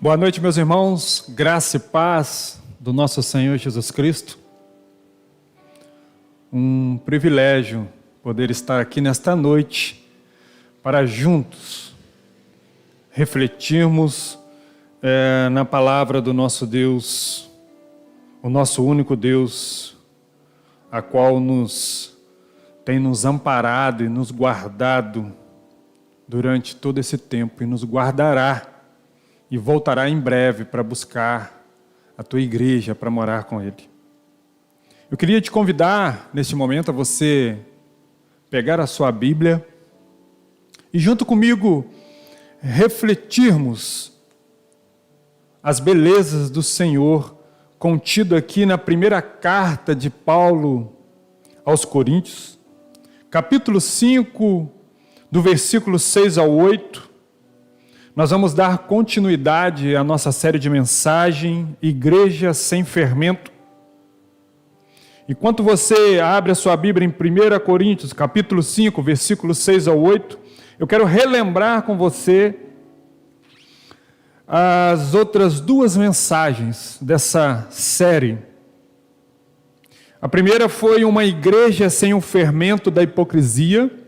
Boa noite, meus irmãos, graça e paz do nosso Senhor Jesus Cristo. Um privilégio poder estar aqui nesta noite para juntos refletirmos na palavra do nosso Deus, o nosso único Deus, a qual tem nos amparado e nos guardado durante todo esse tempo e nos guardará. E voltará em breve para buscar a tua igreja, para morar com Ele. Eu queria te convidar, neste momento, a você pegar a sua Bíblia e junto comigo refletirmos as belezas do Senhor contido aqui na primeira carta de Paulo aos Coríntios, capítulo 5, do versículo 6 ao 8, nós vamos dar continuidade à nossa série de mensagem, Igreja Sem Fermento. Enquanto você abre a sua Bíblia em 1 Coríntios, capítulo 5, versículos 6 ao 8, eu quero relembrar com você as outras duas mensagens dessa série. A primeira foi uma igreja sem o fermento da hipocrisia.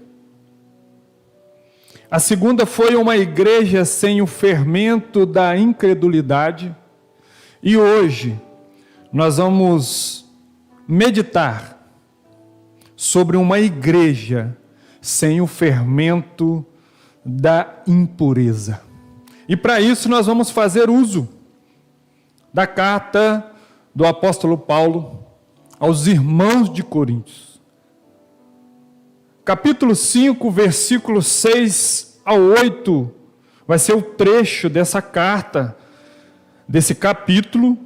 A segunda foi uma igreja sem o fermento da incredulidade. E hoje nós vamos meditar sobre uma igreja sem o fermento da impureza. E para isso nós vamos fazer uso da carta do apóstolo Paulo aos irmãos de Coríntios. Capítulo 5, versículos 6 ao 8, vai ser o trecho dessa carta, desse capítulo,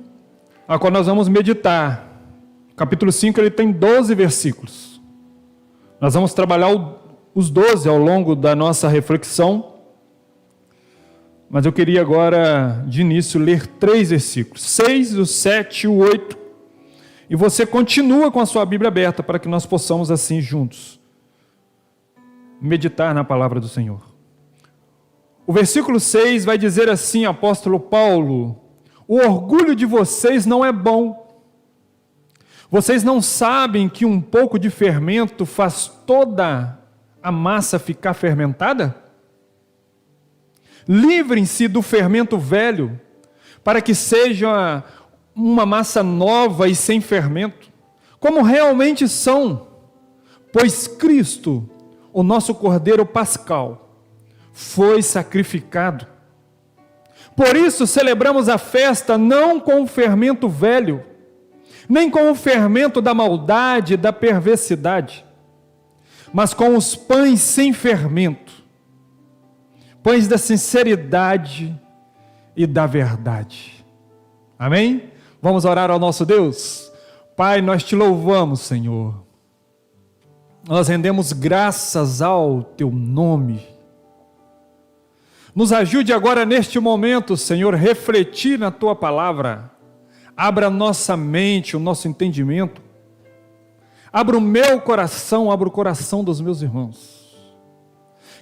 a qual nós vamos meditar. O capítulo 5, ele tem 12 versículos. Nós vamos trabalhar os 12 ao longo da nossa reflexão, mas eu queria agora, de início, ler 3 versículos, 6, o 7 e o 8, e você continua com a sua Bíblia aberta, para que nós possamos assim juntos meditar na palavra do Senhor. O versículo 6 vai dizer assim, apóstolo Paulo: o orgulho de vocês não é bom. Vocês não sabem que um pouco de fermento faz toda a massa ficar fermentada? Livrem-se do fermento velho, para que seja uma massa nova e sem fermento, como realmente são, pois Cristo, o nosso Cordeiro Pascal, foi sacrificado. Por isso celebramos a festa não com o fermento velho, nem com o fermento da maldade e da perversidade, mas com os pães sem fermento, pães da sinceridade e da verdade. Amém? Vamos orar ao nosso Deus? Pai, nós te louvamos, Senhor. Nós rendemos graças ao teu nome. Nos ajude agora neste momento, Senhor, refletir na tua palavra. Abra a nossa mente, o nosso entendimento. Abra o meu coração, abra o coração dos meus irmãos.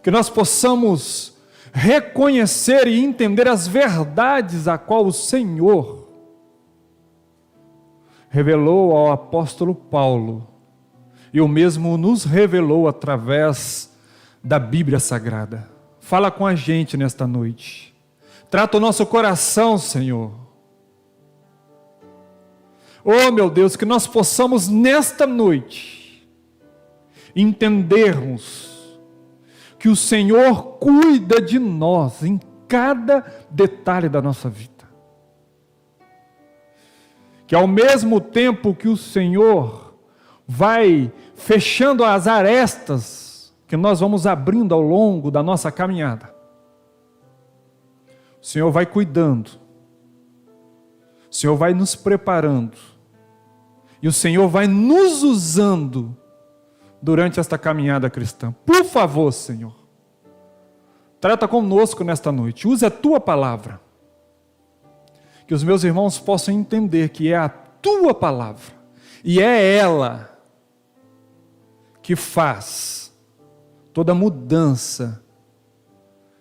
Que nós possamos reconhecer e entender as verdades a qual o Senhor revelou ao apóstolo Paulo. E o mesmo nos revelou através da Bíblia Sagrada. Fala com a gente nesta noite. Trata o nosso coração, Senhor. Oh, meu Deus, que nós possamos nesta noite entendermos que o Senhor cuida de nós em cada detalhe da nossa vida. Que ao mesmo tempo que o Senhor vai fechando as arestas que nós vamos abrindo ao longo da nossa caminhada, o Senhor vai cuidando, o Senhor vai nos preparando, e o Senhor vai nos usando durante esta caminhada cristã. Por favor, Senhor, trata conosco nesta noite, use a tua palavra, que os meus irmãos possam entender que é a tua palavra, e é ela que faz toda a mudança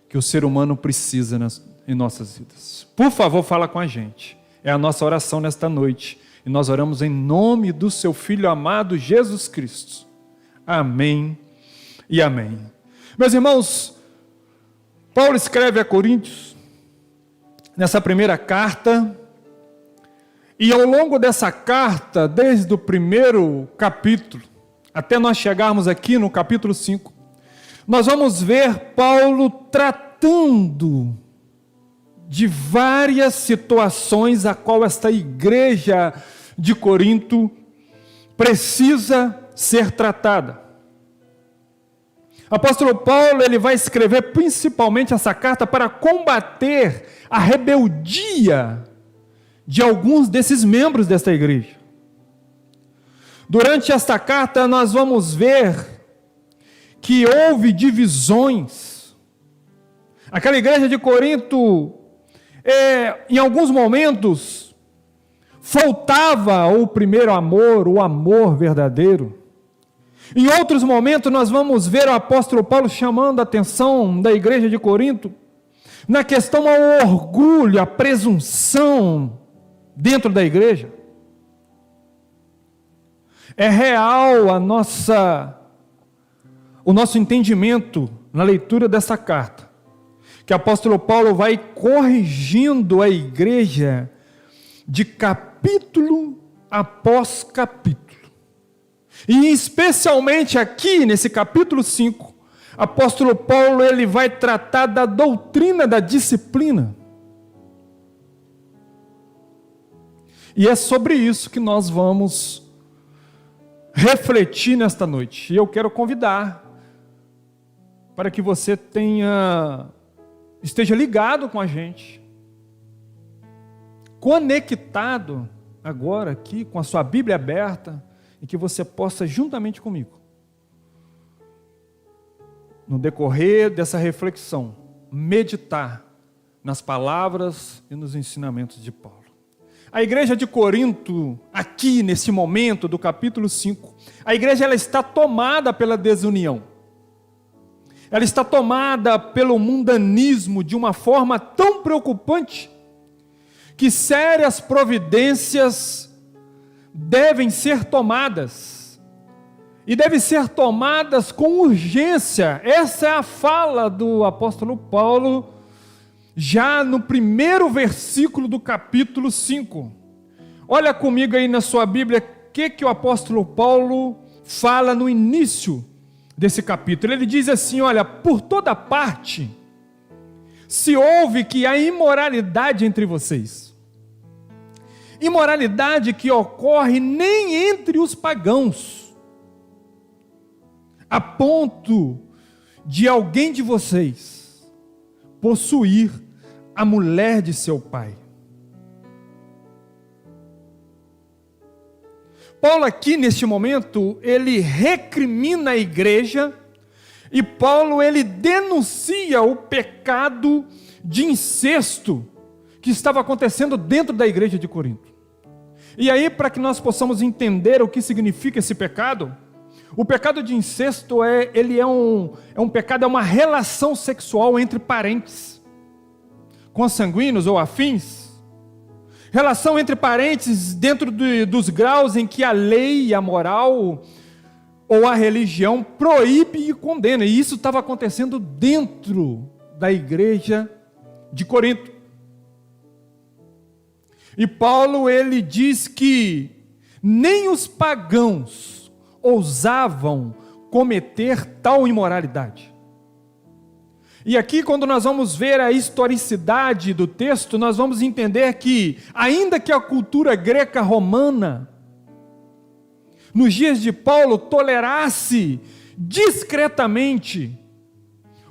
que o ser humano precisa em nossas vidas. Por favor, fala com a gente. É a nossa oração nesta noite. E nós oramos em nome do seu Filho amado, Jesus Cristo. Amém e amém. Meus irmãos, Paulo escreve a Coríntios, nessa primeira carta, e ao longo dessa carta, desde o primeiro capítulo, até nós chegarmos aqui no capítulo 5, nós vamos ver Paulo tratando de várias situações a qual esta igreja de Corinto precisa ser tratada. O apóstolo Paulo ele vai escrever principalmente essa carta para combater a rebeldia de alguns desses membros desta igreja. Durante esta carta nós vamos ver que houve divisões. Aquela igreja de Corinto, em alguns momentos, faltava o primeiro amor, o amor verdadeiro. Em outros momentos nós vamos ver o apóstolo Paulo chamando a atenção da igreja de Corinto na questão ao orgulho, à presunção dentro da igreja. É real o nosso entendimento na leitura dessa carta, que o apóstolo Paulo vai corrigindo a igreja de capítulo após capítulo. E especialmente aqui nesse capítulo 5, apóstolo Paulo ele vai tratar da doutrina da disciplina. E é sobre isso que nós vamos refletir nesta noite. E eu quero convidar para que você esteja ligado com a gente, conectado agora aqui com a sua Bíblia aberta, e que você possa juntamente comigo, no decorrer dessa reflexão, meditar nas palavras e nos ensinamentos de Paulo. A igreja de Corinto, aqui nesse momento do capítulo 5, a igreja ela está tomada pela desunião. Ela está tomada pelo mundanismo de uma forma tão preocupante que sérias providências devem ser tomadas. E devem ser tomadas com urgência. Essa é a fala do apóstolo Paulo, já no primeiro versículo do capítulo 5. Olha comigo aí na sua Bíblia, o que o apóstolo Paulo fala no início desse capítulo. Ele diz assim, olha, por toda parte se ouve que há imoralidade entre vocês. Imoralidade que ocorre nem entre os pagãos, a ponto de alguém de vocês possuir a mulher de seu pai. Paulo aqui neste momento, ele recrimina a igreja, e Paulo ele denuncia o pecado de incesto que estava acontecendo dentro da igreja de Corinto. E aí, para que nós possamos entender o que significa esse pecado, o pecado de incesto é um pecado, é uma relação sexual entre parentes, consanguíneos ou afins, relação entre parentes dentro dos graus em que a lei, a moral ou a religião proíbe e condena, e isso estava acontecendo dentro da igreja de Corinto. E Paulo ele diz que nem os pagãos ousavam cometer tal imoralidade. E aqui, quando nós vamos ver a historicidade do texto, nós vamos entender que, ainda que a cultura greca-romana, nos dias de Paulo, tolerasse discretamente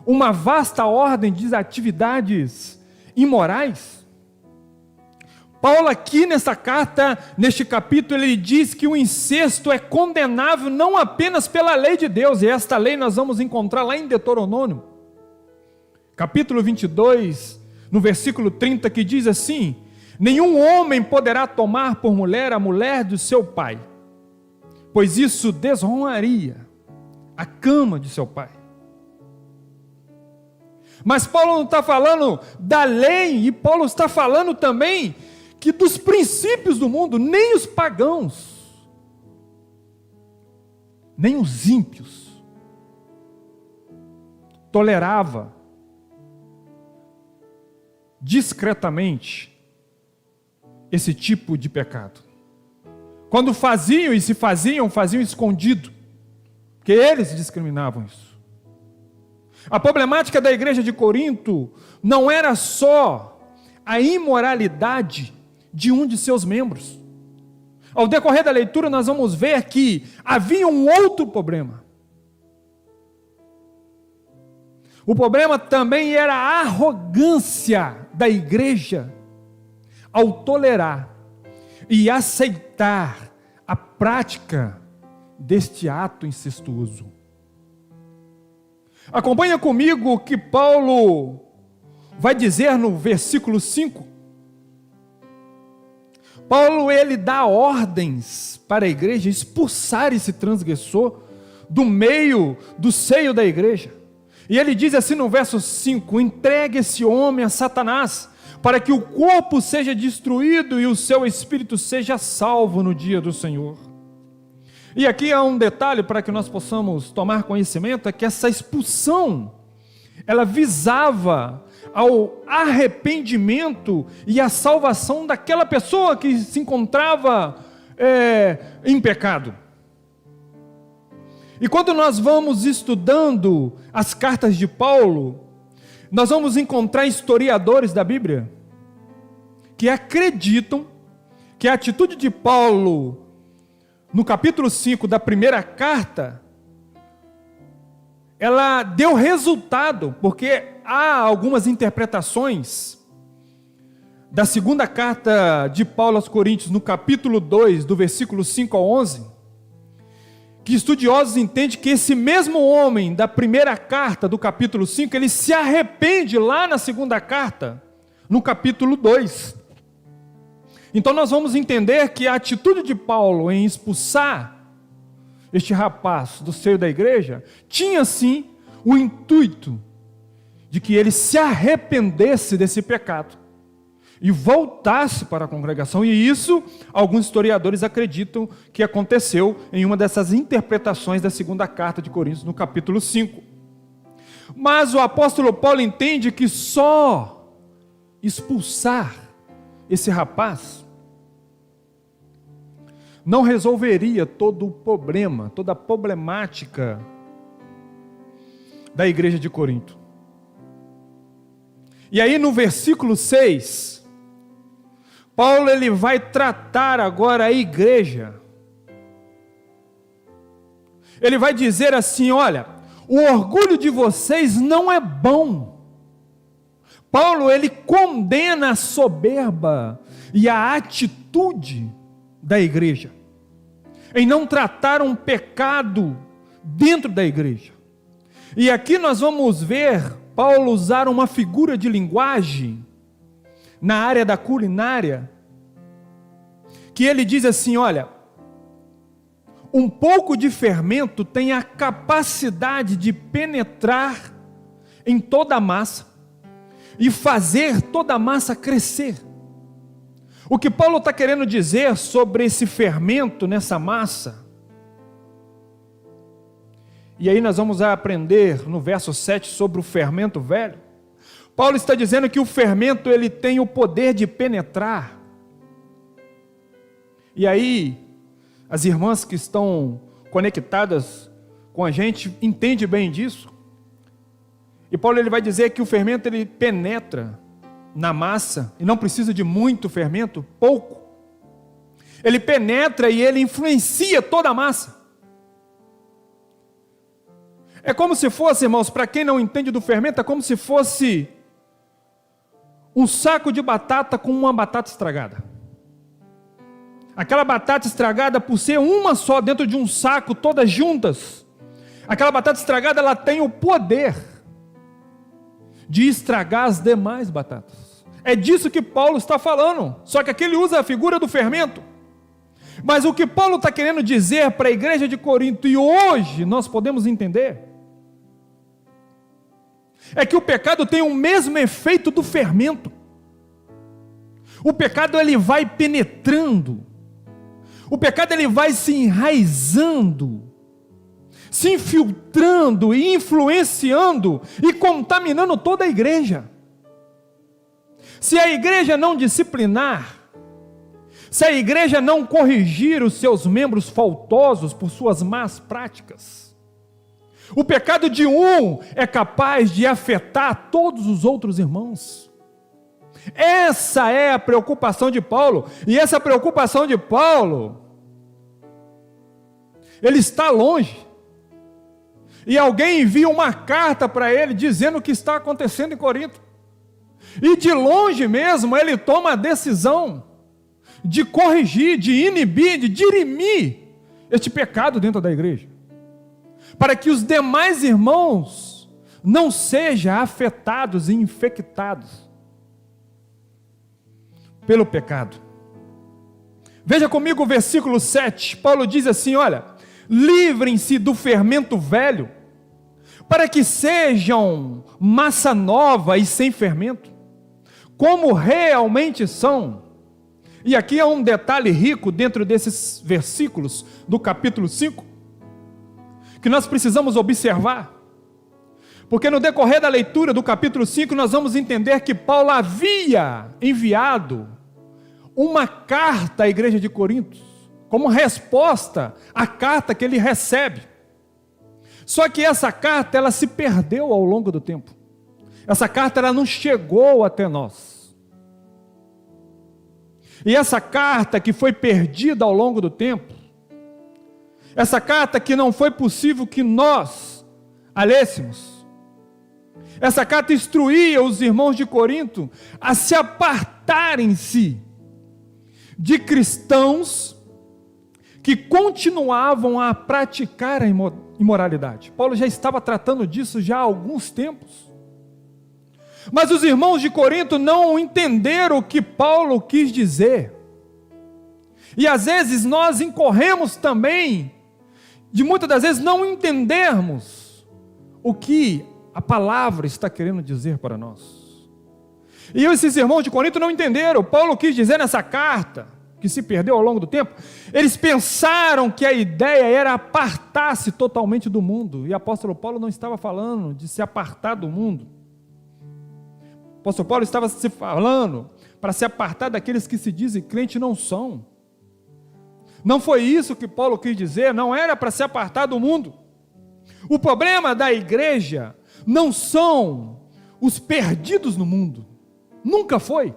uma vasta ordem de atividades imorais, Paulo aqui nessa carta, neste capítulo, ele diz que o incesto é condenável não apenas pela lei de Deus, e esta lei nós vamos encontrar lá em Deuteronômio, capítulo 22, no versículo 30, que diz assim: nenhum homem poderá tomar por mulher a mulher do seu pai, pois isso desonraria a cama de seu pai. Mas Paulo não está falando da lei, e Paulo está falando também que dos princípios do mundo, nem os pagãos, nem os ímpios, tolerava discretamente esse tipo de pecado. Quando faziam e se faziam escondido, porque eles discriminavam isso. A problemática da igreja de Corinto não era só a imoralidade de um de seus membros. Ao decorrer da leitura nós vamos ver que havia um outro problema. O problema também era a arrogância da igreja ao tolerar e aceitar a prática deste ato incestuoso. Acompanha comigo o que Paulo vai dizer no versículo 5. Paulo, ele dá ordens para a igreja expulsar esse transgressor do meio, do seio da igreja. E ele diz assim no verso 5: entregue esse homem a Satanás, para que o corpo seja destruído e o seu espírito seja salvo no dia do Senhor. E aqui há um detalhe para que nós possamos tomar conhecimento, é que essa expulsão, ela visava ao arrependimento e à salvação daquela pessoa que se encontrava em pecado. E quando nós vamos estudando as cartas de Paulo, nós vamos encontrar historiadores da Bíblia que acreditam que a atitude de Paulo no capítulo 5 da primeira carta, ela deu resultado, porque há algumas interpretações da segunda carta de Paulo aos Coríntios, no capítulo 2, do versículo 5 ao 11, que estudiosos entendem que esse mesmo homem da primeira carta, do capítulo 5, ele se arrepende lá na segunda carta, no capítulo 2. Então nós vamos entender que a atitude de Paulo em expulsar este rapaz do seio da igreja, tinha sim o intuito de que ele se arrependesse desse pecado e voltasse para a congregação, e isso alguns historiadores acreditam que aconteceu em uma dessas interpretações da segunda carta de Coríntios, no capítulo 5. Mas o apóstolo Paulo entende que só expulsar esse rapaz não resolveria todo o problema, toda a problemática da igreja de Corinto. E aí no versículo 6, Paulo ele vai tratar agora a igreja. Ele vai dizer assim: olha, o orgulho de vocês não é bom. Paulo ele condena a soberba e a atitude da igreja em não tratar um pecado dentro da igreja. E aqui nós vamos ver Paulo usar uma figura de linguagem na área da culinária, que ele diz assim: olha, um pouco de fermento tem a capacidade de penetrar em toda a massa e fazer toda a massa crescer. O que Paulo está querendo dizer sobre esse fermento nessa massa, e aí nós vamos aprender no verso 7 sobre o fermento velho. Paulo está dizendo que o fermento ele tem o poder de penetrar. E aí, as irmãs que estão conectadas com a gente entendem bem disso. E Paulo ele vai dizer que o fermento ele penetra na massa, e não precisa de muito fermento, pouco. Ele penetra e ele influencia toda a massa. É como se fosse, irmãos, para quem não entende do fermento, é como se fosse um saco de batata com uma batata estragada. Aquela batata estragada, por ser uma só dentro de um saco, todas juntas, aquela batata estragada, ela tem o poder de estragar as demais batatas. É disso que Paulo está falando, só que aqui ele usa a figura do fermento. Mas o que Paulo está querendo dizer para a igreja de Corinto, e hoje nós podemos entender, é que o pecado tem o mesmo efeito do fermento. O pecado ele vai penetrando, o pecado ele vai se enraizando, se infiltrando e influenciando e contaminando toda a igreja. Se a igreja não disciplinar, se a igreja não corrigir os seus membros faltosos por suas más práticas, o pecado de um é capaz de afetar todos os outros irmãos. Essa é a preocupação de Paulo, e essa preocupação de Paulo, ele está longe, e alguém envia uma carta para ele dizendo o que está acontecendo em Corinto, e de longe mesmo ele toma a decisão de corrigir, de inibir, de dirimir este pecado dentro da igreja, para que os demais irmãos não sejam afetados e infectados pelo pecado. Veja comigo o versículo 7, Paulo diz assim, olha, livrem-se do fermento velho, para que sejam massa nova e sem fermento, como realmente são. E aqui há um detalhe rico dentro desses versículos do capítulo 5, que nós precisamos observar, porque no decorrer da leitura do capítulo 5, nós vamos entender que Paulo havia enviado uma carta à igreja de Corinto, como resposta à carta que ele recebe. Só que essa carta, ela se perdeu ao longo do tempo. Essa carta, ela não chegou até nós. E essa carta que foi perdida ao longo do tempo, essa carta que não foi possível que nós a lêssemos, essa carta instruía os irmãos de Corinto a se apartarem-se de cristãos que continuavam a praticar a imoralidade. Paulo já estava tratando disso já há alguns tempos. Mas os irmãos de Corinto não entenderam o que Paulo quis dizer. E às vezes nós incorremos também de muitas das vezes não entendermos o que a palavra está querendo dizer para nós. E esses irmãos de Corinto não entenderam. Paulo quis dizer nessa carta, que se perdeu ao longo do tempo, eles pensaram que a ideia era apartar-se totalmente do mundo. E o apóstolo Paulo não estava falando de se apartar do mundo. O apóstolo Paulo estava se falando para se apartar daqueles que se dizem crente e não são. Não foi isso que Paulo quis dizer, não era para se apartar do mundo. O problema da igreja não são os perdidos no mundo. Nunca foi.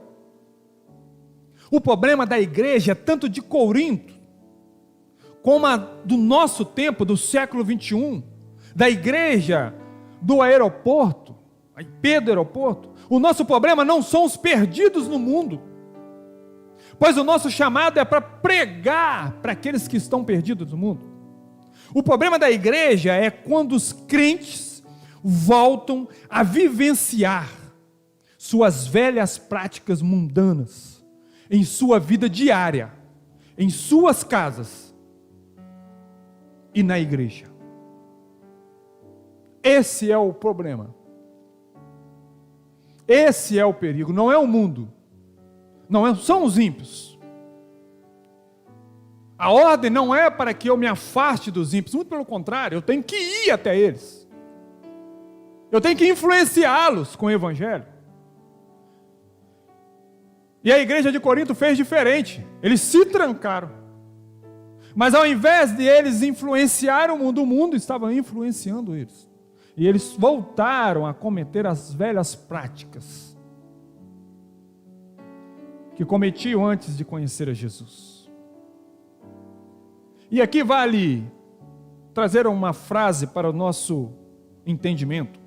O problema da igreja, tanto de Corinto, como a do nosso tempo, do século 21, da igreja do aeroporto, a IP do aeroporto, o nosso problema não são os perdidos no mundo, pois o nosso chamado é para pregar para aqueles que estão perdidos no mundo. O problema da igreja é quando os crentes voltam a vivenciar suas velhas práticas mundanas em sua vida diária, em suas casas e na igreja. Esse é o problema. Esse é o perigo, não é o mundo, são os ímpios. A ordem não é para que eu me afaste dos ímpios, muito pelo contrário, eu tenho que ir até eles. Eu tenho que influenciá-los com o evangelho. E a igreja de Corinto fez diferente. Eles se trancaram. Mas ao invés de eles influenciar o mundo estava influenciando eles. E eles voltaram a cometer as velhas práticas que cometiam antes de conhecer a Jesus. E aqui vale trazer uma frase para o nosso entendimento.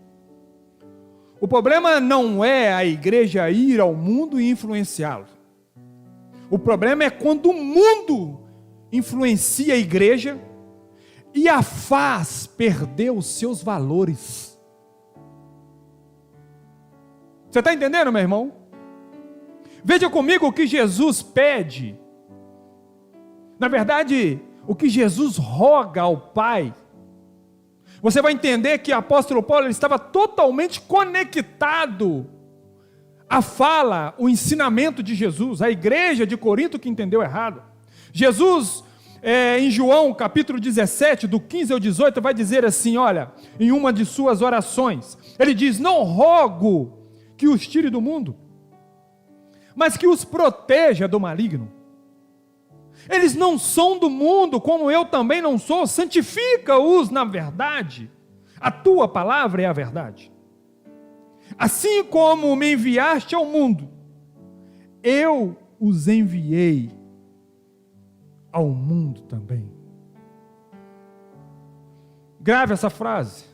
O problema não é a igreja ir ao mundo e influenciá-lo. O problema é quando o mundo influencia a igreja e a faz perder os seus valores. Você está entendendo, meu irmão? Veja comigo o que Jesus pede. Na verdade, o que Jesus roga ao Pai, você vai entender que o apóstolo Paulo ele estava totalmente conectado à fala, o ensinamento de Jesus, a igreja de Corinto que entendeu errado. Jesus, em João capítulo 17, do 15 ao 18, vai dizer assim, olha, em uma de suas orações, ele diz, não rogo que os tire do mundo, mas que os proteja do maligno. Eles não são do mundo, como eu também não sou, santifica-os na verdade, a tua palavra é a verdade. Assim como me enviaste ao mundo, eu os enviei ao mundo também. Grave essa frase.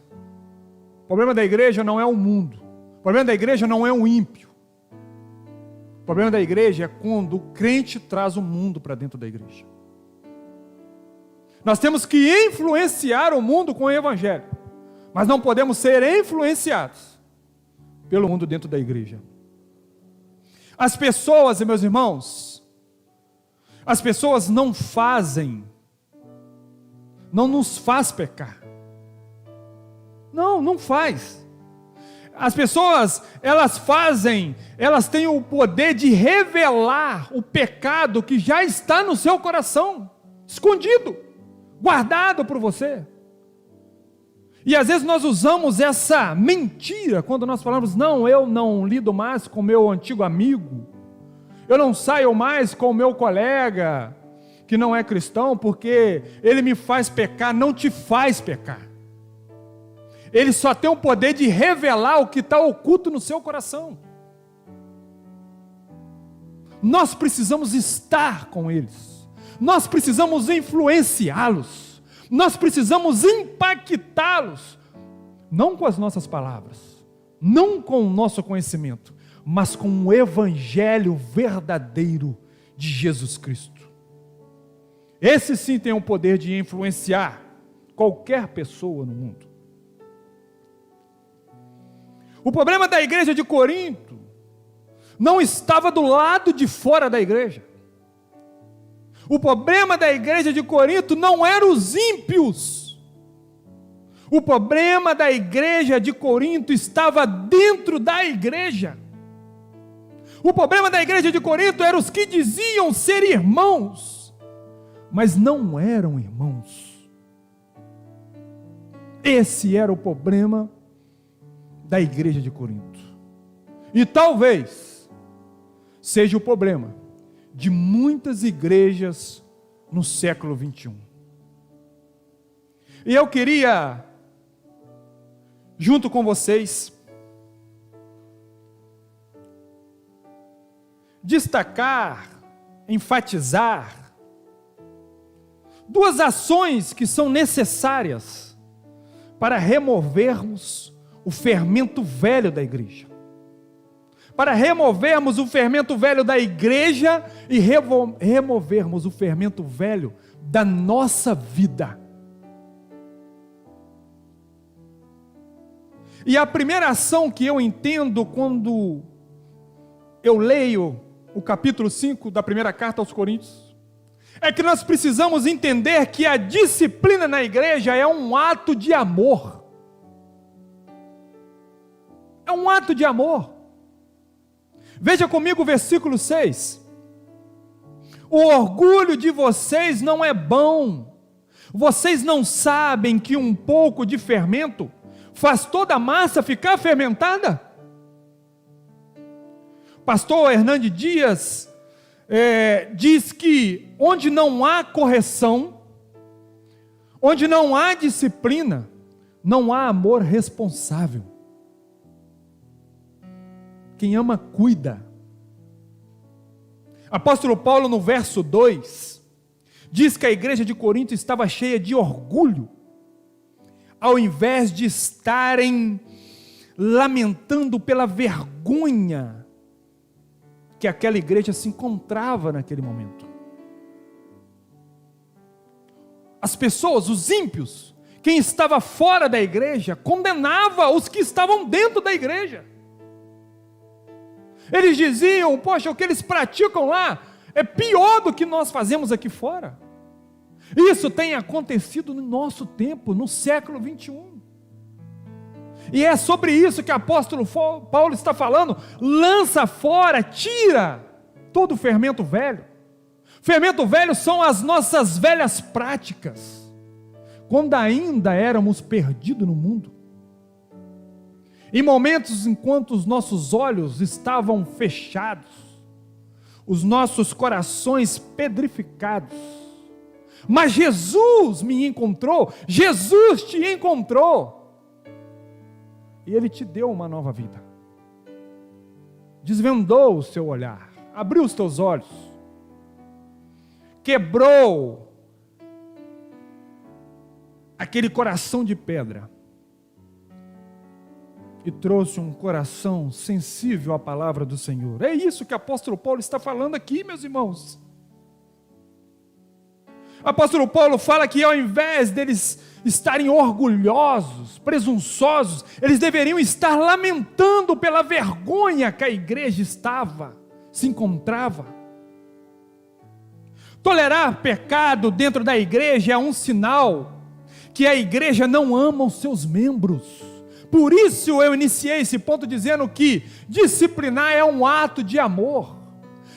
O problema da igreja não é o mundo, o problema da igreja não é o ímpio. O problema da igreja é quando o crente traz o mundo para dentro da igreja. Nós temos que influenciar o mundo com o evangelho, mas não podemos ser influenciados pelo mundo dentro da igreja. As pessoas, meus irmãos, as pessoas não nos faz pecar. Não faz. As pessoas, elas têm o poder de revelar o pecado que já está no seu coração, escondido, guardado por você. E às vezes nós usamos essa mentira, quando nós falamos, não, eu não lido mais com o meu antigo amigo, eu não saio mais com o meu colega, que não é cristão, porque ele me faz pecar. Não te faz pecar. Ele só tem o poder de revelar o que está oculto no seu coração. Nós precisamos estar com eles. Nós precisamos influenciá-los. Nós precisamos impactá-los. Não com as nossas palavras, não com o nosso conhecimento, mas com o evangelho verdadeiro de Jesus Cristo. Esse sim tem o poder de influenciar qualquer pessoa no mundo. O problema da igreja de Corinto não estava do lado de fora da igreja. O problema da igreja de Corinto não eram os ímpios. O problema da igreja de Corinto estava dentro da igreja. O problema da igreja de Corinto eram os que diziam ser irmãos, mas não eram irmãos. Esse era o problema da igreja de Corinto. E talvez seja o problema de muitas igrejas no século 21. E eu queria, junto com vocês, destacar, enfatizar duas ações que são necessárias para removermos o fermento velho da igreja. Para removermos o fermento velho da igreja e removermos o fermento velho da nossa vida. E a primeira ação que eu entendo quando eu leio o capítulo 5 da primeira carta aos Coríntios, é que nós precisamos entender que a disciplina na igreja é um ato de amor. É um ato de amor. Veja comigo o versículo 6. O orgulho de vocês não é bom. Vocês não sabem que um pouco de fermento faz toda a massa ficar fermentada? Pastor Hernandes Dias diz que onde não há correção, onde não há disciplina, não há amor responsável. Quem ama, cuida. Apóstolo Paulo, no verso 2, diz que a igreja de Corinto estava cheia de orgulho, ao invés de estarem lamentando pela vergonha que aquela igreja se encontrava naquele momento. As pessoas, os ímpios, quem estava fora da igreja, condenava os que estavam dentro da igreja. Eles diziam, poxa, o que eles praticam lá é pior do que nós fazemos aqui fora. Isso tem acontecido no nosso tempo, no século 21. E é sobre isso que o apóstolo Paulo está falando. Lança fora, tira todo o fermento velho. Fermento velho são as nossas velhas práticas, quando ainda éramos perdidos no mundo. Em momentos enquanto os nossos olhos estavam fechados, os nossos corações pedrificados. Mas Jesus me encontrou, Jesus te encontrou, e Ele te deu uma nova vida. Desvendou o seu olhar, abriu os teus olhos, quebrou aquele coração de pedra e trouxe um coração sensível à palavra do Senhor. É isso que o apóstolo Paulo está falando aqui, meus irmãos. O apóstolo Paulo fala que ao invés deles estarem orgulhosos, presunçosos, eles deveriam estar lamentando pela vergonha que a igreja se encontrava. Tolerar pecado dentro da igreja é um sinal que a igreja não ama os seus membros. Por isso eu iniciei esse ponto dizendo que disciplinar é um ato de amor.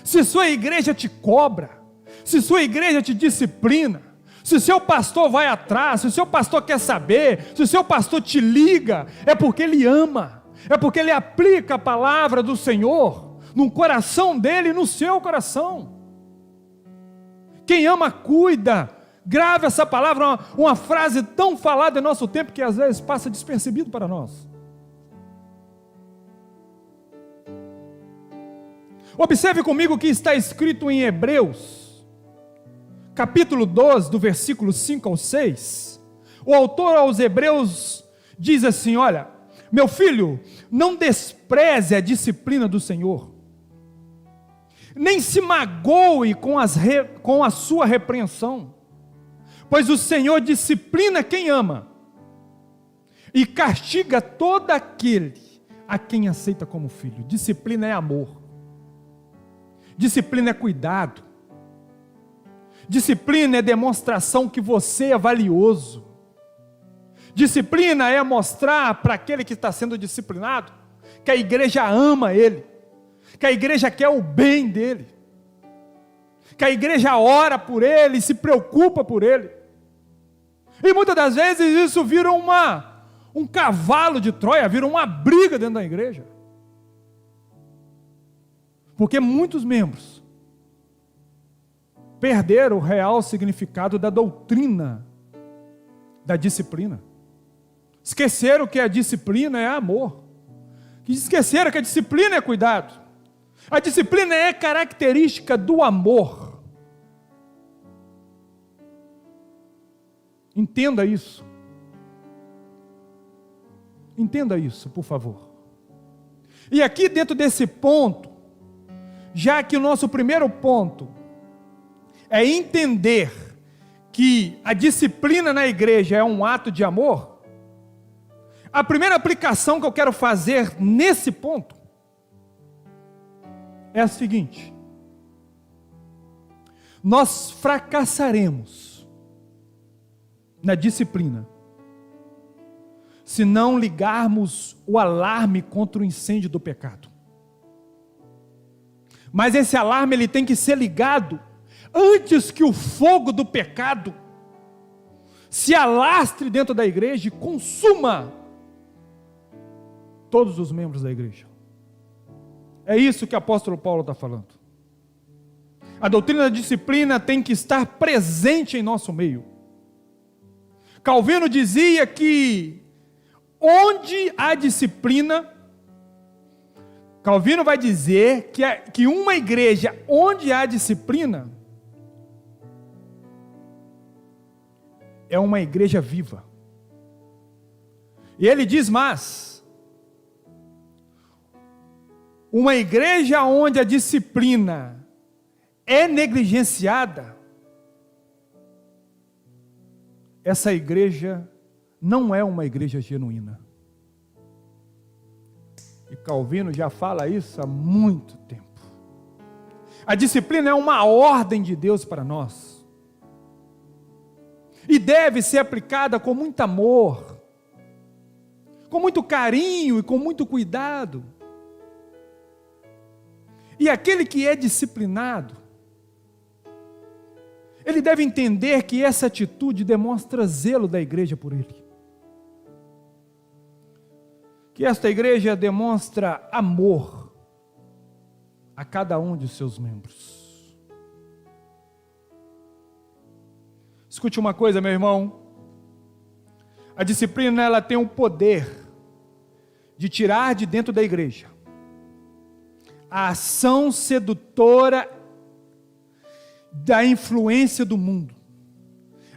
Se sua igreja te cobra, se sua igreja te disciplina, se seu pastor vai atrás, se seu pastor quer saber, se seu pastor te liga, é porque ele ama, é porque ele aplica a palavra do Senhor no coração dele e no seu coração. Quem ama cuida. Grave essa palavra, uma frase tão falada em nosso tempo que às vezes passa despercebido para nós. Observe comigo o que está escrito em Hebreus, capítulo 12, do versículo 5 ao 6. O autor aos Hebreus diz assim: olha, meu filho, não despreze a disciplina do Senhor, nem se magoe com a sua repreensão, pois o Senhor disciplina quem ama e castiga todo aquele a quem aceita como filho. Disciplina é amor, disciplina é cuidado, disciplina é demonstração que você é valioso, disciplina é mostrar para aquele que está sendo disciplinado que a igreja ama ele, que a igreja quer o bem dele, que a igreja ora por ele e se preocupa por ele. E muitas das vezes isso vira um cavalo de Troia, vira uma briga dentro da igreja. Porque muitos membros perderam o real significado da doutrina da disciplina. Esqueceram que a disciplina é amor. Esqueceram que a disciplina é cuidado. A disciplina é característica do amor. Entenda isso. Entenda isso, por favor. E aqui dentro desse ponto, já que o nosso primeiro ponto é entender que a disciplina na igreja é um ato de amor, a primeira aplicação que eu quero fazer nesse ponto é a seguinte: nós fracassaremos na disciplina se não ligarmos o alarme contra o incêndio do pecado. Mas esse alarme ele tem que ser ligado antes que o fogo do pecado se alastre dentro da igreja e consuma todos os membros da igreja. É isso que o apóstolo Paulo está falando. A doutrina da disciplina tem que estar presente em nosso meio. Calvino dizia que onde há disciplina, Calvino vai dizer que uma igreja onde há disciplina é uma igreja viva. E ele diz mais: uma igreja onde a disciplina é negligenciada, essa igreja não é uma igreja genuína. E Calvino já fala isso há muito tempo. A disciplina é uma ordem de Deus para nós. E deve ser aplicada com muito amor, com muito carinho e com muito cuidado. E aquele que é disciplinado, ele deve entender que essa atitude demonstra zelo da igreja por ele. Que esta igreja demonstra amor a cada um de seus membros. Escute uma coisa, meu irmão. A disciplina, ela tem o poder de tirar de dentro da igreja a ação sedutora da influência do mundo.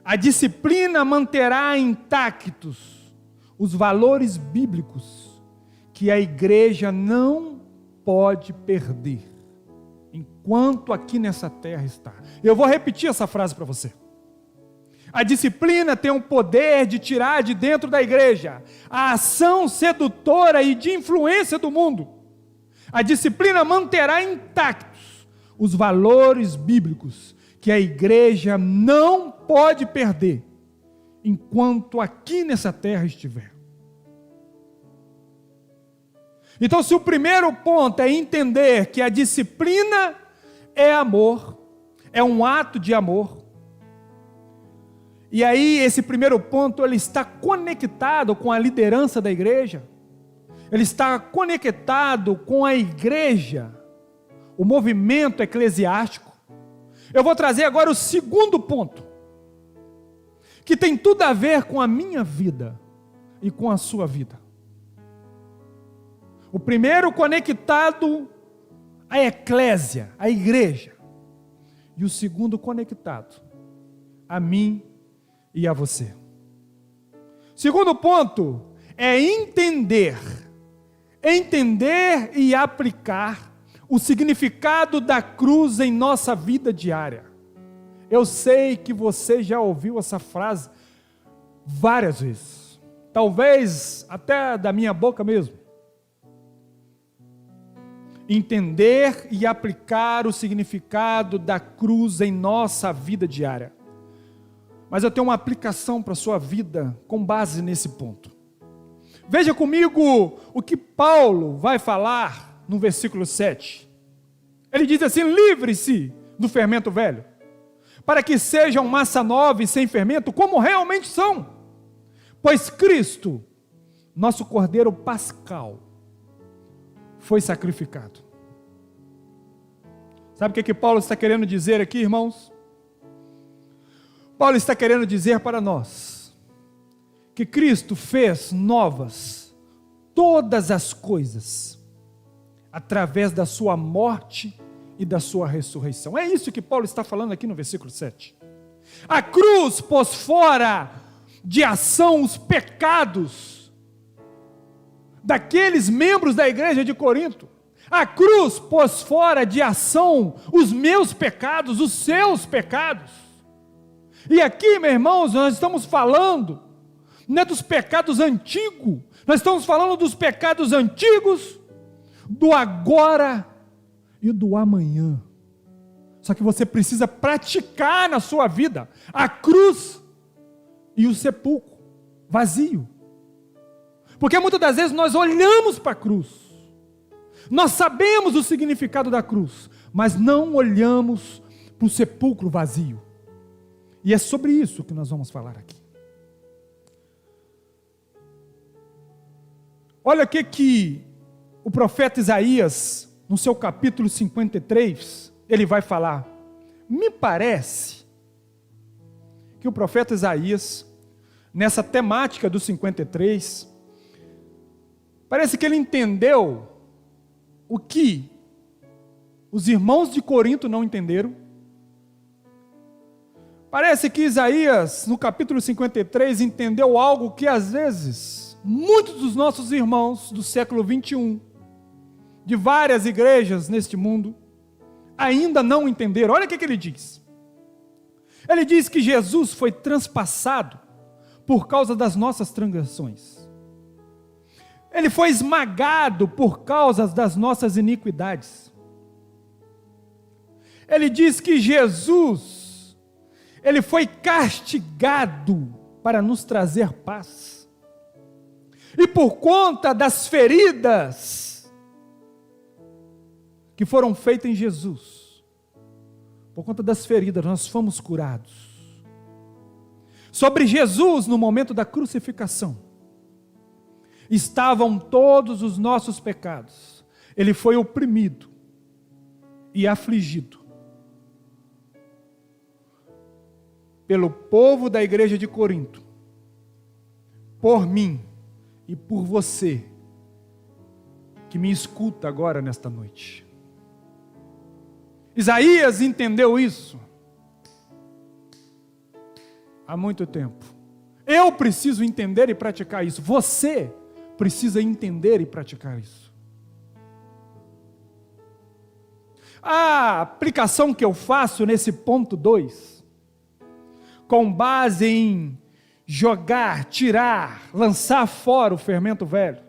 A disciplina manterá intactos os valores bíblicos que a igreja não pode perder enquanto aqui nessa terra está. Eu vou repetir essa frase para você. A disciplina tem o poder de tirar de dentro da igreja a ação sedutora e de influência do mundo. A disciplina manterá intactos os valores bíblicos que a igreja não pode perder enquanto aqui nessa terra estiver. Então, se o primeiro ponto é entender que a disciplina é amor, é um ato de amor, e aí esse primeiro ponto ele está conectado com a liderança da igreja, ele está conectado com a igreja, o movimento eclesiástico. Eu vou trazer agora o segundo ponto, que tem tudo a ver com a minha vida e com a sua vida. O primeiro conectado à eclésia, à igreja. E o segundo conectado a mim e a você. Segundo ponto é entender e aplicar o significado da cruz em nossa vida diária. Eu sei que você já ouviu essa frase várias vezes, talvez até da minha boca mesmo. Entender e aplicar o significado da cruz em nossa vida diária. Mas eu tenho uma aplicação para a sua vida com base nesse ponto. Veja comigo o que Paulo vai falar no versículo 7. Ele diz assim: livre-se do fermento velho, para que sejam massa nova e sem fermento, como realmente são. Pois Cristo, nosso Cordeiro Pascal, foi sacrificado. Sabe o que Paulo está querendo dizer aqui, irmãos? Paulo está querendo dizer para nós que Cristo fez novas todas as coisas através da sua morte e da sua ressurreição. É isso que Paulo está falando aqui no versículo 7. A cruz pôs fora de ação os pecados daqueles membros da igreja de Corinto. A cruz pôs fora de ação os meus pecados, os seus pecados. E aqui, meus irmãos, nós estamos falando não é dos pecados antigos, nós estamos falando dos pecados antigos, do agora e do amanhã. Só que você precisa praticar na sua vida a cruz e o sepulcro vazio. Porque muitas das vezes nós olhamos para a cruz, nós sabemos o significado da cruz, mas não olhamos para o sepulcro vazio. E é sobre isso que nós vamos falar aqui. Olha o que o profeta Isaías, no seu capítulo 53, ele vai falar. Me parece que o profeta Isaías, nessa temática do 53, parece que ele entendeu o que os irmãos de Corinto não entenderam. Parece que Isaías, no capítulo 53, entendeu algo que às vezes muitos dos nossos irmãos do século 21, de várias igrejas neste mundo, ainda não entenderam. Olha o que ele diz. Ele diz que Jesus foi transpassado por causa das nossas transgressões. Ele foi esmagado por causa das nossas iniquidades. Ele diz que Jesus, ele foi castigado para nos trazer paz. E por conta das feridas que foram feitas em Jesus, por conta das feridas, nós fomos curados. Sobre Jesus, no momento da crucificação, estavam todos os nossos pecados. Ele foi oprimido e afligido pelo povo da igreja de Corinto, por mim e por você, que me escuta agora nesta noite. Isaías entendeu isso há muito tempo. Eu preciso entender e praticar isso. Você precisa entender e praticar isso. A aplicação que eu faço nesse ponto 2, com base em jogar, tirar, lançar fora o fermento velho,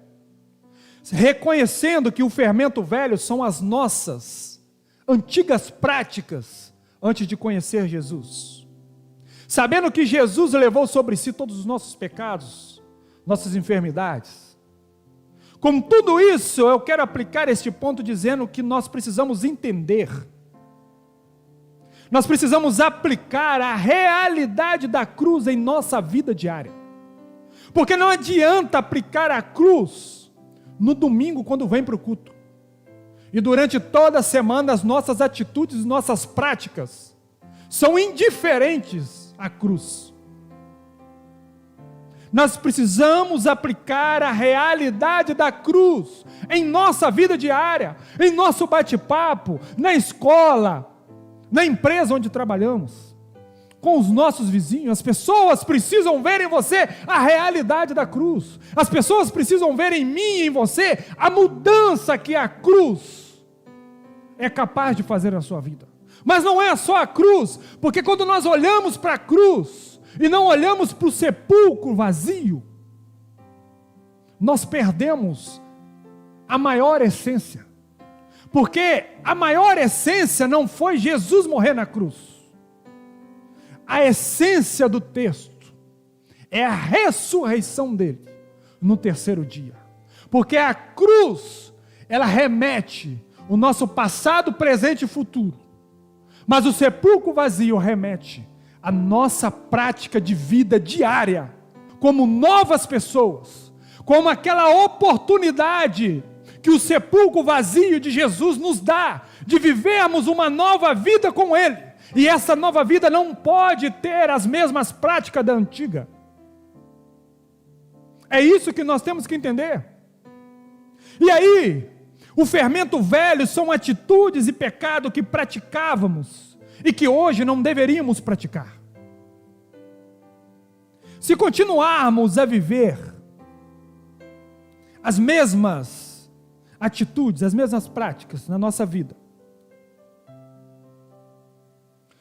reconhecendo que o fermento velho são as nossas antigas práticas antes de conhecer Jesus, sabendo que Jesus levou sobre si todos os nossos pecados, nossas enfermidades. Com tudo isso, eu quero aplicar este ponto dizendo que nós precisamos entender, nós precisamos aplicar a realidade da cruz em nossa vida diária, porque não adianta aplicar a cruz no domingo quando vem para o culto, e durante toda a semana as nossas atitudes, nossas práticas são indiferentes à cruz. Nós precisamos aplicar a realidade da cruz em nossa vida diária, em nosso bate-papo, na escola, na empresa onde trabalhamos, com os nossos vizinhos. As pessoas precisam ver em você a realidade da cruz. As pessoas precisam ver em mim e em você a mudança que a cruz é capaz de fazer na sua vida. Mas não é só a cruz, porque quando nós olhamos para a cruz e não olhamos para o sepulcro vazio, nós perdemos a maior essência. Porque a maior essência não foi Jesus morrer na cruz. A essência do texto é a ressurreição dele no terceiro dia. Porque a cruz, ela remete o nosso passado, presente e futuro. Mas o sepulcro vazio remete a nossa prática de vida diária, como novas pessoas, como aquela oportunidade que o sepulcro vazio de Jesus nos dá, de vivermos uma nova vida com Ele, e essa nova vida não pode ter as mesmas práticas da antiga. É isso que nós temos que entender. E aí, o fermento velho são atitudes e pecado que praticávamos, e que hoje não deveríamos praticar. Se continuarmos a viver as mesmas atitudes, as mesmas práticas na nossa vida,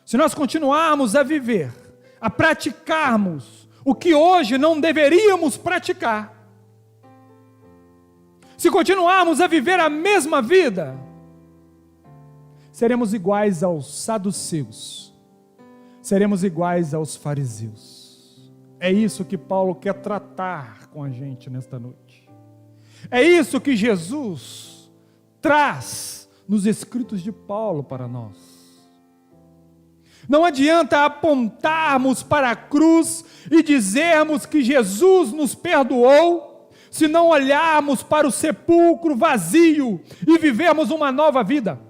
se nós continuarmos a viver, a praticarmos o que hoje não deveríamos praticar, se continuarmos a viver a mesma vida, seremos iguais aos saduceus, seremos iguais aos fariseus. É isso que Paulo quer tratar com a gente nesta noite. É isso que Jesus traz nos escritos de Paulo para nós. Não adianta apontarmos para a cruz e dizermos que Jesus nos perdoou, se não olharmos para o sepulcro vazio e vivermos uma nova vida.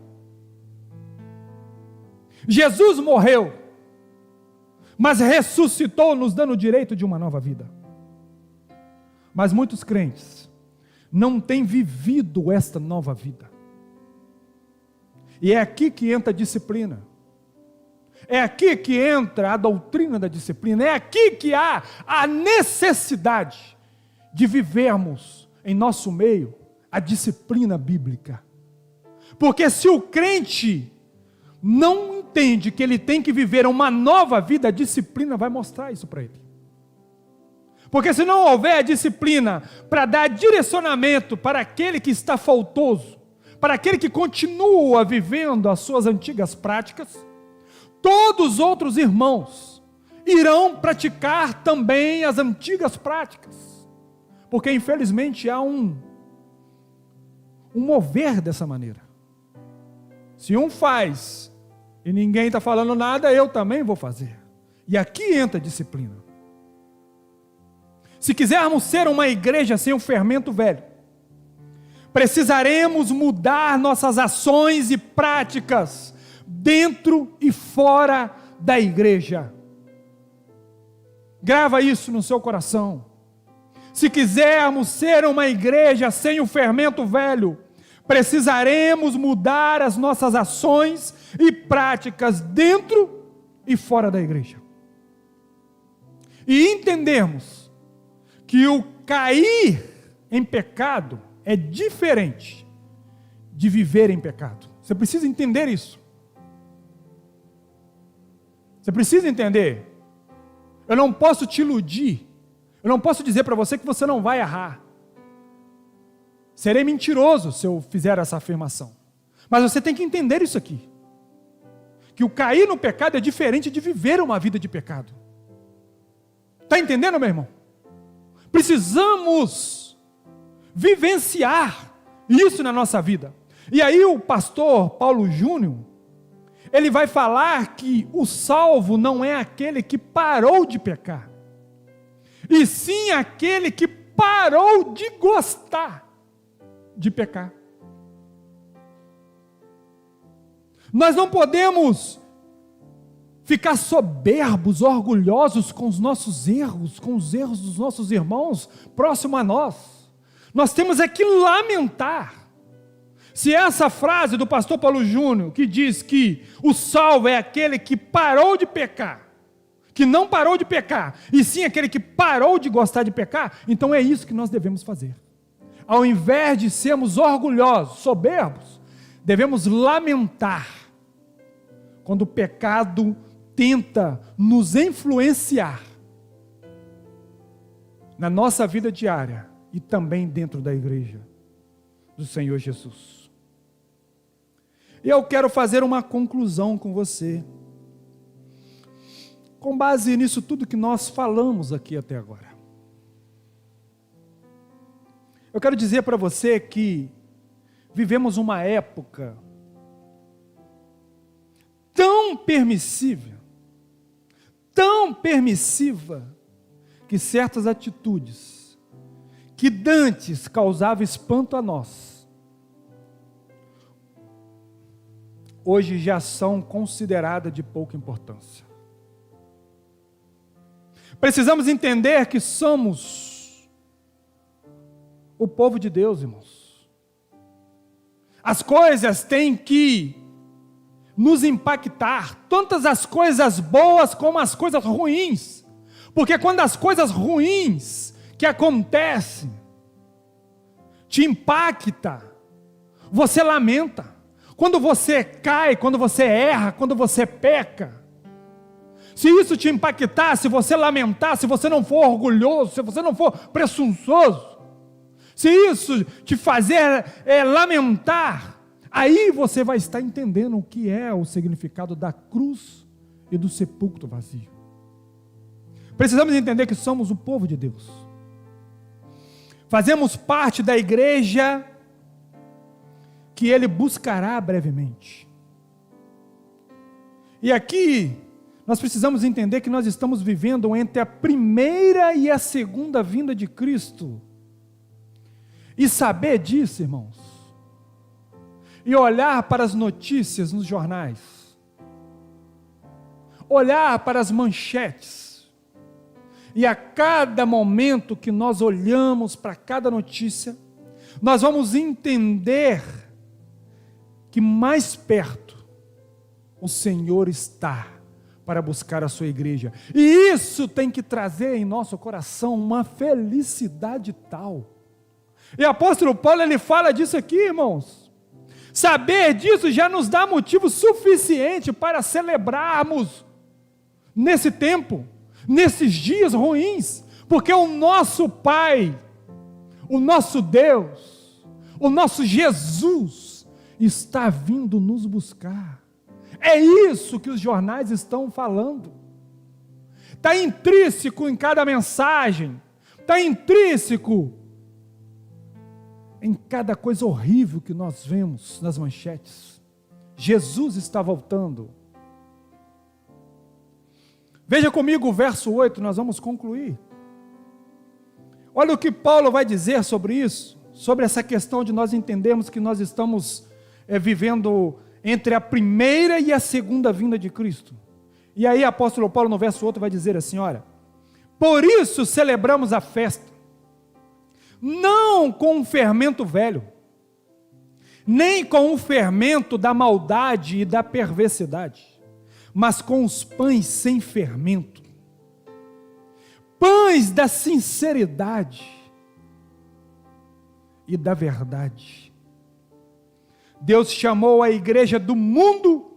Jesus morreu, mas ressuscitou, nos dando o direito de uma nova vida. Mas muitos crentes não têm vivido esta nova vida. E é aqui que entra a disciplina. É aqui que entra a doutrina da disciplina. É aqui que há a necessidade de vivermos em nosso meio a disciplina bíblica. Porque se o crente não entende que ele tem que viver uma nova vida, a disciplina vai mostrar isso para ele. Porque se não houver a disciplina para dar direcionamento para aquele que está faltoso, para aquele que continua vivendo as suas antigas práticas, todos os outros irmãos irão praticar também as antigas práticas. Porque infelizmente há um mover dessa maneira. Se um faz e ninguém está falando nada, eu também vou fazer. E aqui entra a disciplina. Se quisermos ser uma igreja sem o fermento velho, precisaremos mudar nossas ações e práticas dentro e fora da igreja. Grava isso no seu coração. Se quisermos ser uma igreja sem o fermento velho, precisaremos mudar as nossas ações e práticas dentro e fora da igreja. E entendermos que o cair em pecado é diferente de viver em pecado. Você precisa entender isso. Você precisa entender. Eu não posso te iludir. Eu não posso dizer para você que você não vai errar. Serei mentiroso se eu fizer essa afirmação. Mas você tem que entender isso aqui. Que o cair no pecado é diferente de viver uma vida de pecado. Está entendendo, meu irmão? Precisamos vivenciar isso na nossa vida. E aí o pastor Paulo Júnior, ele vai falar que o salvo não é aquele que parou de pecar, e sim aquele que parou de gostar de pecar. Nós não podemos ficar soberbos, orgulhosos com os nossos erros, com os erros dos nossos irmãos próximo a nós. Nós temos é que lamentar. Se essa frase do pastor Paulo Júnior, que diz que o salvo é aquele que parou de pecar, que não parou de pecar, e sim aquele que parou de gostar de pecar, então é isso que nós devemos fazer. Ao invés de sermos orgulhosos, soberbos, devemos lamentar quando o pecado tenta nos influenciar na nossa vida diária e também dentro da igreja do Senhor Jesus. E eu quero fazer uma conclusão com você, com base nisso tudo que nós falamos aqui até agora. Eu quero dizer para você que vivemos uma época tão permissiva, que certas atitudes que dantes causavam espanto a nós, hoje já são consideradas de pouca importância. Precisamos entender que somos o povo de Deus, irmãos. As coisas têm que nos impactar, tantas as coisas boas como as coisas ruins, porque quando as coisas ruins que acontecem te impacta, você lamenta. Quando você cai, quando você erra, quando você peca, se isso te impactar, se você lamentar, se você não for orgulhoso, se você não for presunçoso, se isso te fazer lamentar, aí você vai estar entendendo o que é o significado da cruz e do sepulcro vazio. Precisamos entender que somos o povo de Deus. Fazemos parte da igreja que Ele buscará brevemente. E aqui nós precisamos entender que nós estamos vivendo entre a primeira e a segunda vinda de Cristo. E saber disso, irmãos, e olhar para as notícias nos jornais, olhar para as manchetes, e a cada momento que nós olhamos para cada notícia, nós vamos entender que mais perto o Senhor está para buscar a sua igreja, e isso tem que trazer em nosso coração uma felicidade tal. E o apóstolo Paulo, ele fala disso aqui, irmãos. Saber disso já nos dá motivo suficiente para celebrarmos nesse tempo, nesses dias ruins, porque o nosso Pai, o nosso Deus, o nosso Jesus está vindo nos buscar. É isso que os jornais estão falando. Está intrínseco em cada mensagem, está intrínseco em cada coisa horrível que nós vemos nas manchetes. Jesus está voltando. Veja comigo o verso 8, nós vamos concluir. Olha o que Paulo vai dizer sobre isso, sobre essa questão de nós entendermos que nós estamos vivendo entre a primeira e a segunda vinda de Cristo. E aí o apóstolo Paulo no verso 8 vai dizer assim, olha, por isso celebramos a festa, não com o fermento velho, nem com o fermento da maldade e da perversidade, mas com os pães sem fermento, pães da sinceridade e da verdade. Deus chamou a igreja do mundo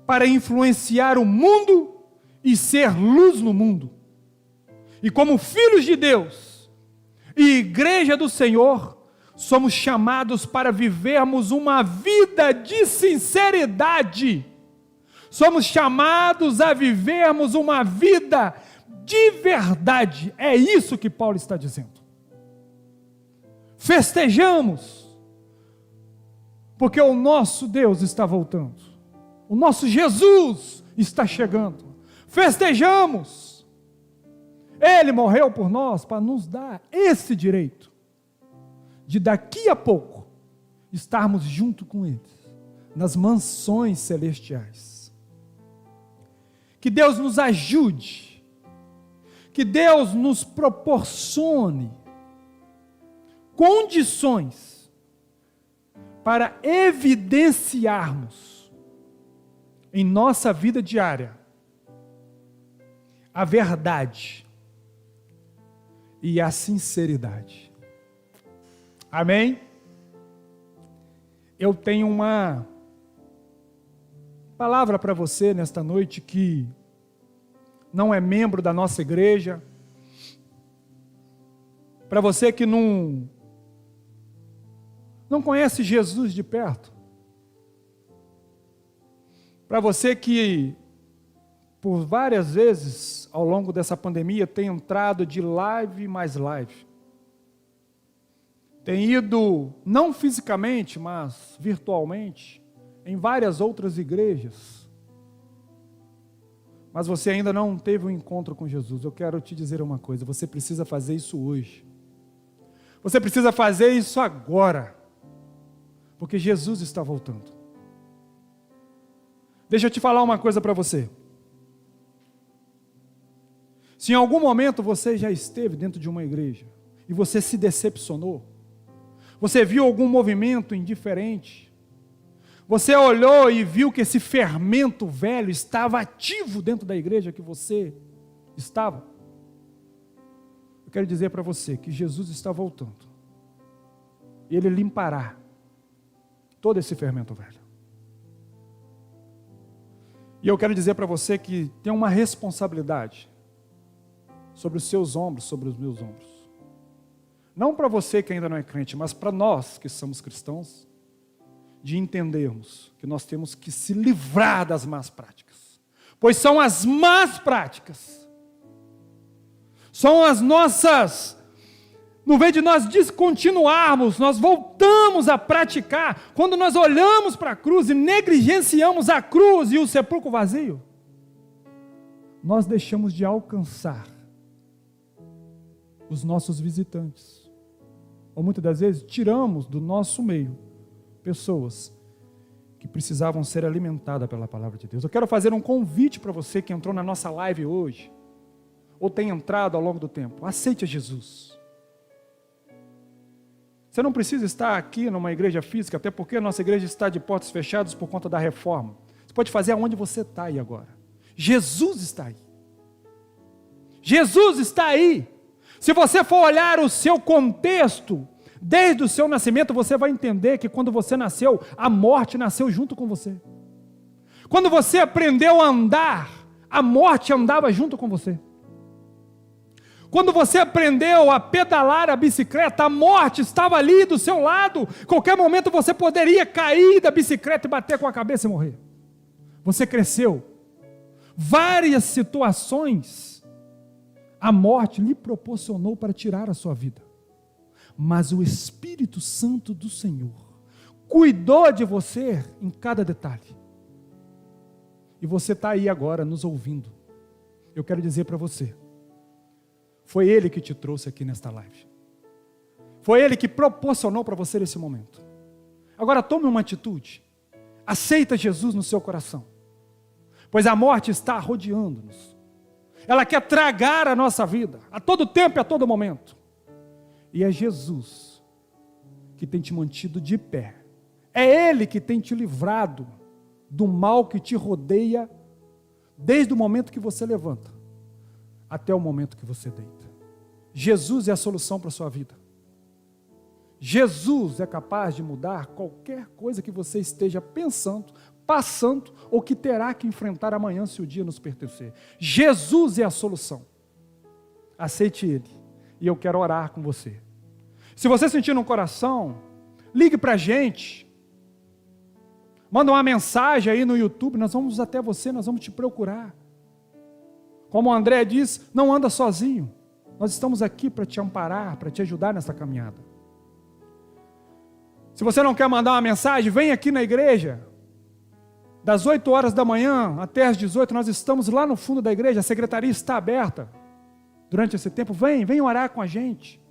para influenciar o mundo e ser luz no mundo. E como filhos de Deus e igreja do Senhor, somos chamados para vivermos uma vida de sinceridade. Somos chamados a vivermos uma vida de verdade. É isso que Paulo está dizendo. Festejamos, porque o nosso Deus está voltando. O nosso Jesus está chegando. Festejamos. Ele morreu por nós para nos dar esse direito de daqui a pouco estarmos junto com Ele nas mansões celestiais. Que Deus nos ajude, que Deus nos proporcione condições para evidenciarmos em nossa vida diária a verdade e a sinceridade. Amém? Eu tenho uma palavra para você nesta noite que não é membro da nossa igreja, para você que não conhece Jesus de perto, para você que por várias vezes ao longo dessa pandemia tem entrado de live mais live, tem ido não fisicamente, mas virtualmente, em várias outras igrejas, mas você ainda não teve um encontro com Jesus. Eu quero te dizer uma coisa, você precisa fazer isso hoje, você precisa fazer isso agora, porque Jesus está voltando. Deixa eu te falar uma coisa para você, se em algum momento você já esteve dentro de uma igreja, e você se decepcionou, você viu algum movimento indiferente, você olhou e viu que esse fermento velho estava ativo dentro da igreja que você estava. Eu quero dizer para você que Jesus está voltando. E Ele limpará todo esse fermento velho. E eu quero dizer para você que tem uma responsabilidade sobre os seus ombros, sobre os meus ombros. Não para você que ainda não é crente, mas para nós que somos cristãos, de entendermos que nós temos que se livrar das más práticas, pois são as más práticas, são as nossas, no vez de nós descontinuarmos, nós voltamos a praticar, quando nós olhamos para a cruz e negligenciamos a cruz e o sepulcro vazio, nós deixamos de alcançar os nossos visitantes, ou muitas das vezes tiramos do nosso meio pessoas que precisavam ser alimentadas pela palavra de Deus. Eu quero fazer um convite para você que entrou na nossa live hoje, ou tem entrado ao longo do tempo. Aceite a Jesus. Você não precisa estar aqui numa igreja física, até porque a nossa igreja está de portas fechadas por conta da reforma. Você pode fazer aonde você está aí agora. Jesus está aí. Jesus está aí. Se você for olhar o seu contexto, desde o seu nascimento, você vai entender que quando você nasceu, a morte nasceu junto com você. Quando você aprendeu a andar, a morte andava junto com você. Quando você aprendeu a pedalar a bicicleta, a morte estava ali do seu lado. Qualquer momento você poderia cair da bicicleta e bater com a cabeça e morrer. Você cresceu. Várias situações a morte lhe proporcionou para tirar a sua vida. mas o Espírito Santo do Senhor cuidou de você em cada detalhe. E você está aí agora nos ouvindo. Eu quero dizer para você, foi Ele que te trouxe aqui nesta live. Foi Ele que proporcionou para você esse momento. Agora tome uma atitude. Aceita Jesus no seu coração. Pois a morte está rodeando-nos. Ela quer tragar a nossa vida, a todo tempo e a todo momento. E é Jesus que tem te mantido de pé. É Ele que tem te livrado do mal que te rodeia, desde o momento que você levanta, até o momento que você deita. Jesus é a solução para a sua vida. Jesus é capaz de mudar qualquer coisa que você esteja pensando, passando, ou que terá que enfrentar amanhã se o dia nos pertencer. Jesus é a solução. Aceite Ele. E eu quero orar com você. Se você sentir no coração, ligue para a gente. Manda uma mensagem aí no YouTube, nós vamos até você, nós vamos te procurar. Como o André diz, não anda sozinho. Nós estamos aqui para te amparar, para te ajudar nessa caminhada. Se você não quer mandar uma mensagem, vem aqui na igreja. Das 8 horas da manhã até as 18, nós estamos lá no fundo da igreja, a secretaria está aberta. Durante esse tempo, vem orar com a gente.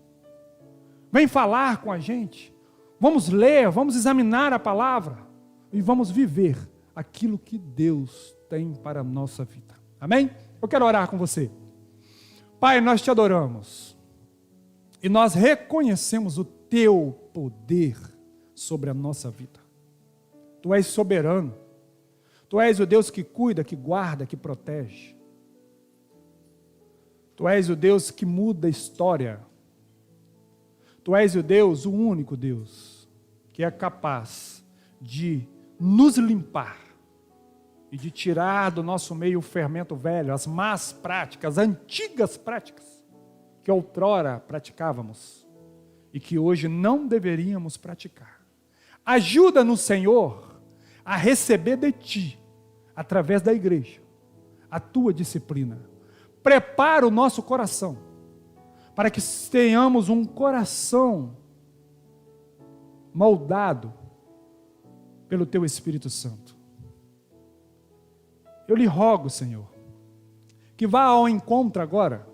Vem falar com a gente. Vamos ler, vamos examinar a palavra. E vamos viver aquilo que Deus tem para a nossa vida. Amém? Eu quero orar com você. Pai, nós te adoramos. E nós reconhecemos o teu poder sobre a nossa vida. Tu és soberano. Tu és o Deus que cuida, que guarda, que protege. Tu és o Deus que muda a história. Tu és o Deus, o único Deus, que é capaz de nos limpar e de tirar do nosso meio o fermento velho, as más práticas, as antigas práticas que outrora praticávamos e que hoje não deveríamos praticar. Ajuda-nos, Senhor, a receber de Ti, através da igreja, a Tua disciplina. Prepara o nosso coração, para que tenhamos um coração moldado pelo Teu Espírito Santo. Eu lhe rogo, Senhor, que vá ao encontro agora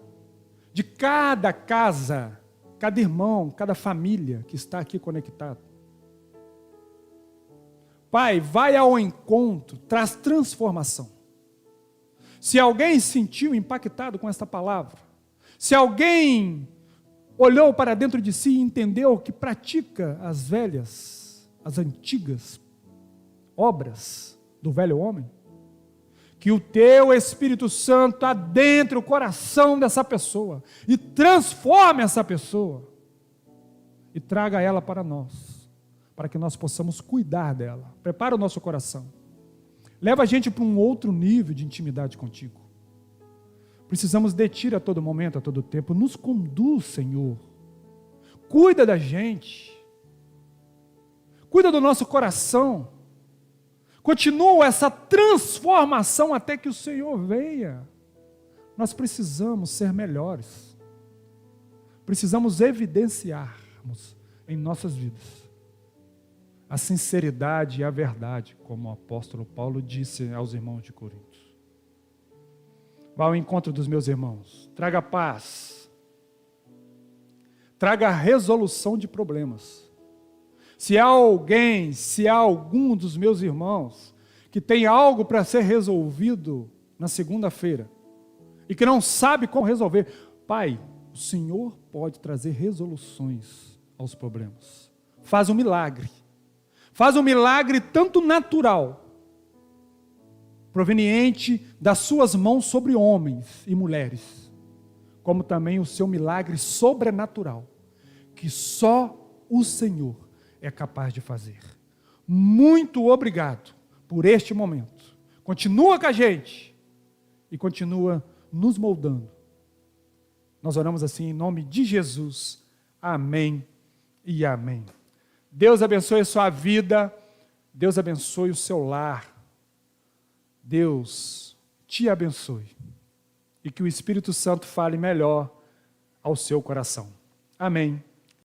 de cada casa, cada irmão, cada família que está aqui conectado. Pai, vai ao encontro, traz transformação. Se alguém se sentiu impactado com esta palavra, se alguém olhou para dentro de si e entendeu que pratica as velhas, as antigas obras do velho homem, que o teu Espírito Santo adentre o coração dessa pessoa e transforme essa pessoa e traga ela para nós, para que nós possamos cuidar dela. Prepara o nosso coração. Leva a gente para um outro nível de intimidade contigo. Precisamos de Ti a todo momento, a todo tempo. Nos conduz, Senhor. Cuida da gente. Cuida do nosso coração. Continua essa transformação até que o Senhor venha. Nós precisamos ser melhores. Precisamos evidenciarmos em nossas vidas a sinceridade e a verdade, como o apóstolo Paulo disse aos irmãos de Corinto. Vá ao encontro dos meus irmãos. Traga paz. Traga resolução de problemas. Se há alguém, se há algum dos meus irmãos que tem algo para ser resolvido na segunda-feira e que não sabe como resolver, Pai, o Senhor pode trazer resoluções aos problemas. Faz um milagre. Faz um milagre tanto natural, proveniente das suas mãos sobre homens e mulheres, como também o seu milagre sobrenatural, que só o Senhor é capaz de fazer. Muito obrigado por este momento. Continua com a gente e continua nos moldando. Nós oramos assim em nome de Jesus. Amém e amém. Deus abençoe a sua vida. Deus abençoe o seu lar. Deus te abençoe. E que o Espírito Santo fale melhor ao seu coração. Amém